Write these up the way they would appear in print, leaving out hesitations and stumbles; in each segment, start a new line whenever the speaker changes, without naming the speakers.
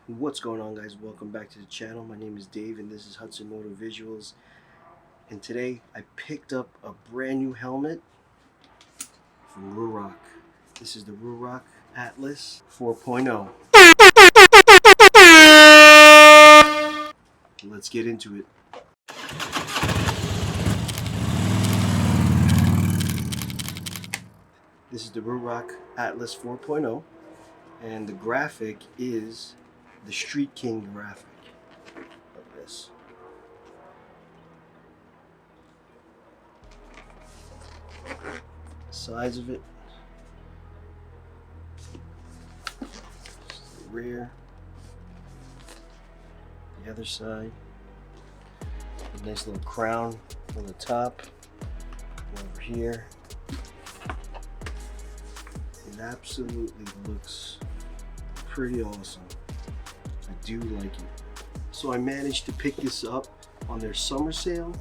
What's going on, guys? Welcome back to the channel. My name is Dave and this is Hudson Motor Visuals, and today I picked up a brand new helmet from Ruroc. This is the Ruroc Atlas 4.0. Let's get into it. This is the Ruroc Atlas 4.0 and the graphic is the Street King graphic of this. Size of it, the rear, the other side, a nice little crown on the top, over here. It absolutely looks pretty awesome. I do like it. So I managed to pick this up on their summer sale,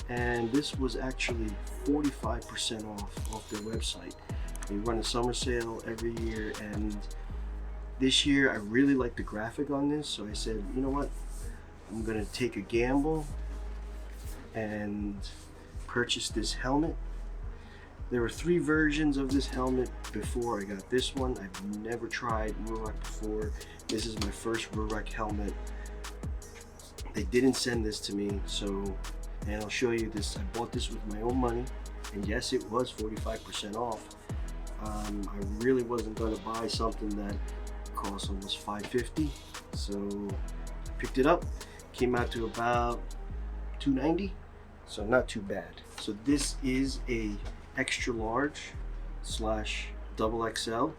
and this was actually 45% off their website. They run a summer sale every year, and this year I really like the graphic on this, so I said, you know what, I'm gonna take a gamble and purchase this helmet. There were 3 versions of this helmet before I got this one. I've never tried Ruroc before. This is my first Ruroc helmet. They didn't send this to me, and I'll show you this. I bought this with my own money, and yes, it was 45% off. I really wasn't going to buy something that cost almost $550, so I picked it up. Came out to about $290, so not too bad. So this is a extra large / double XL.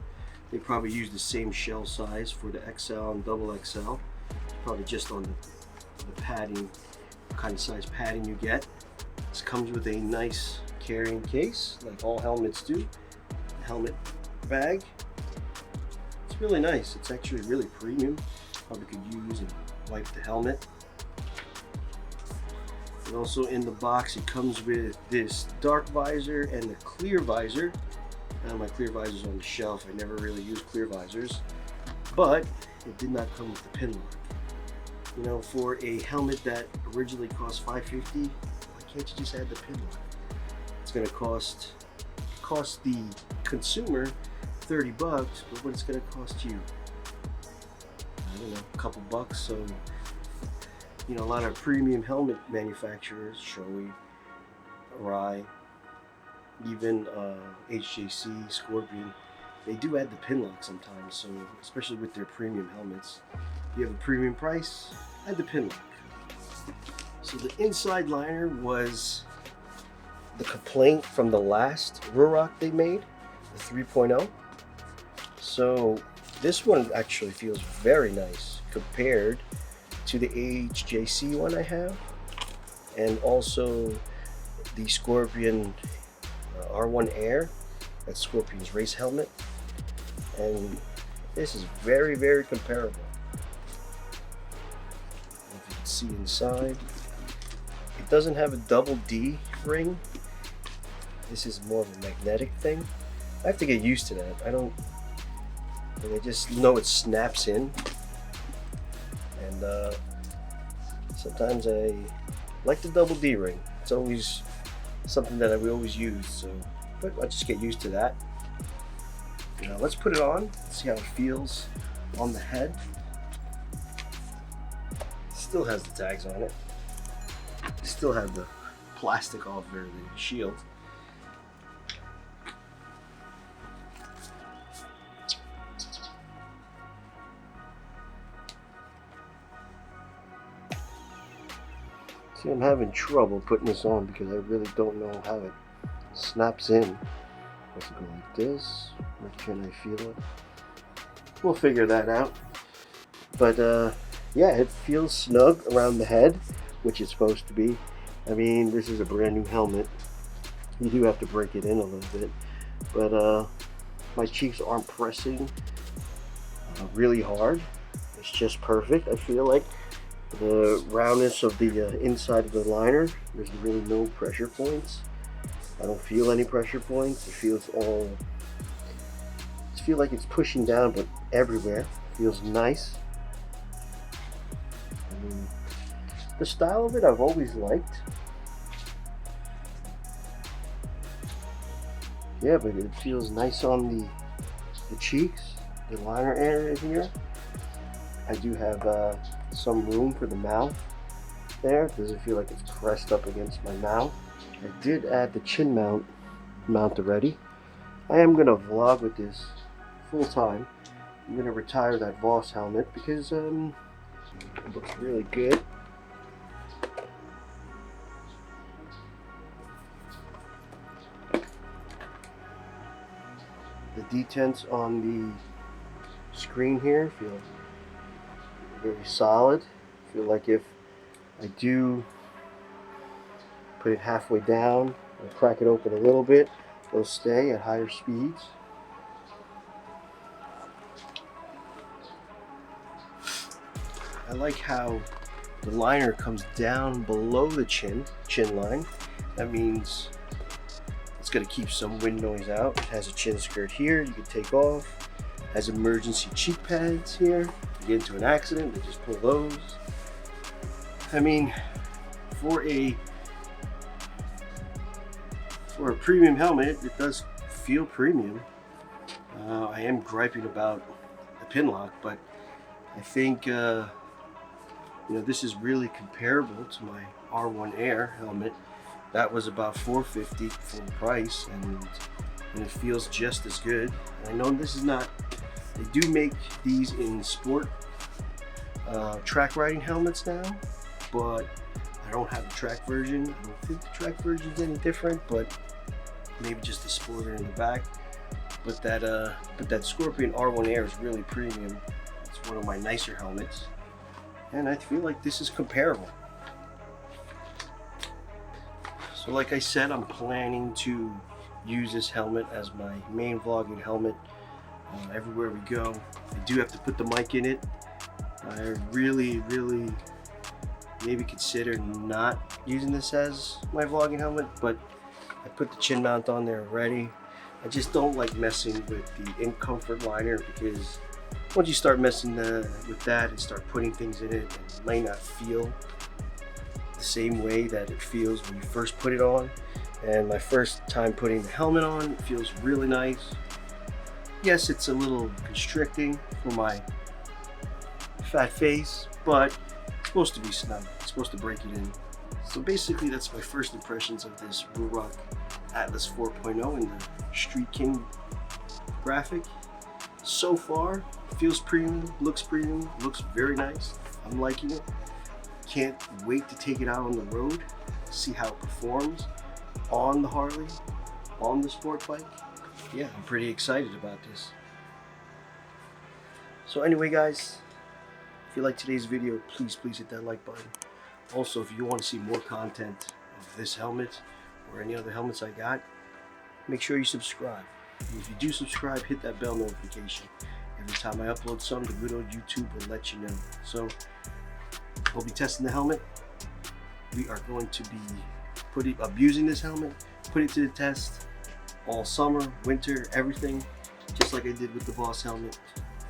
They probably use the same shell size for the XL and double XL. It's probably just on the padding, what kind of size padding you get. This comes with a nice carrying case, like all helmets do. Helmet bag. It's really nice. It's actually really premium. Probably could use and wipe the helmet. And also in the box, it comes with this dark visor and the clear visor. Now my clear visor's on the shelf. I never really use clear visors, but it did not come with the pin lock. You know, for a helmet that originally cost $550, why can't you just add the pin lock? It's going to cost the consumer $30, but what it's going to cost you, I don't know, a couple bucks. So you know, a lot of premium helmet manufacturers, Shoei, Arai, even HJC, Scorpion, they do add the pin lock sometimes. So especially with their premium helmets, if you have a premium price, add the pin lock. So the inside liner was the complaint from the last Ruroc they made, the 3.0. So this one actually feels very nice compared to the HJC one I have, and also the Scorpion R1 Air, that's Scorpion's race helmet, and this is very, very comparable. If you can see inside, it doesn't have a double D ring. This is more of a magnetic thing. I have to get used to that. I just know it snaps in. And sometimes I like the double D ring. It's always something that we always use, so but I'll just get used to that. Now let's put it on, see how it feels on the head. Still has the tags on it. Still have the plastic off there, the shield. See, I'm having trouble putting this on because I really don't know how it snaps in. Does it go like this? Where can I feel it? We'll figure that out. But yeah, it feels snug around the head, which it's supposed to be. I mean, this is a brand new helmet. You do have to break it in a little bit. But my cheeks aren't pressing really hard. It's just perfect, I feel like. The roundness of the inside of the liner, there's really no pressure points. I don't feel any pressure points. It feels like it's pushing down, but everywhere. Feels nice. The style of it I've always liked. Yeah, but it feels nice on the cheeks, the liner area here. I do have some room for the mouth there. It doesn't feel like it's pressed up against my mouth. I did add the chin mount already. I am going to vlog with this full time. I'm going to retire that Voss helmet because it looks really good. The detents on the screen here feel very solid. I feel like if I do put it halfway down and crack it open a little bit, it'll stay at higher speeds. I like how the liner comes down below the chin line. That means it's going to keep some wind noise out. It has a chin skirt here you can take off. It has emergency cheek pads here. If you get into an accident, they just pull those. I mean, for a premium helmet, it does feel premium. I am griping about the pin lock, but I think this is really comparable to my R1 Air helmet. That was about $450 full price, and it feels just as good. And I know this is not, they do make these in sport track riding helmets now, but I don't have the track version. I don't think the track version is any different, but maybe just the spoiler in the back. But that Scorpion R1 Air is really premium. It's one of my nicer helmets, and I feel like this is comparable. So like I said, I'm planning to use this helmet as my main vlogging helmet everywhere we go. I do have to put the mic in it. I really maybe consider not using this as my vlogging helmet, but I put the chin mount on there already. I just don't like messing with the in comfort liner, because once you start messing with that and start putting things in it, it may not feel the same way that it feels when you first put it on. And my first time putting the helmet on, it feels really nice. Yes, it's a little constricting for my fat face, but it's supposed to be snug. It's supposed to break it in. So basically, that's my first impressions of this Ruroc Atlas 4.0 in the Street King graphic. So far, feels premium, looks very nice. I'm liking it. Can't wait to take it out on the road, see how it performs on the Harley, on the sport bike. Yeah, I'm pretty excited about this. So anyway, guys, if you like today's video, please hit that like button. Also, if you want to see more content of this helmet or any other helmets I got, make sure you subscribe. And if you do subscribe, hit that bell notification. Every time I upload something, the good old YouTube will let you know. So we'll be testing the helmet. We are going to be abusing this helmet, put it to the test all summer, winter, everything, just like I did with the Voss helmet,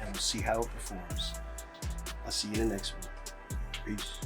and we'll see how it performs. I'll see you in the next one. Peace.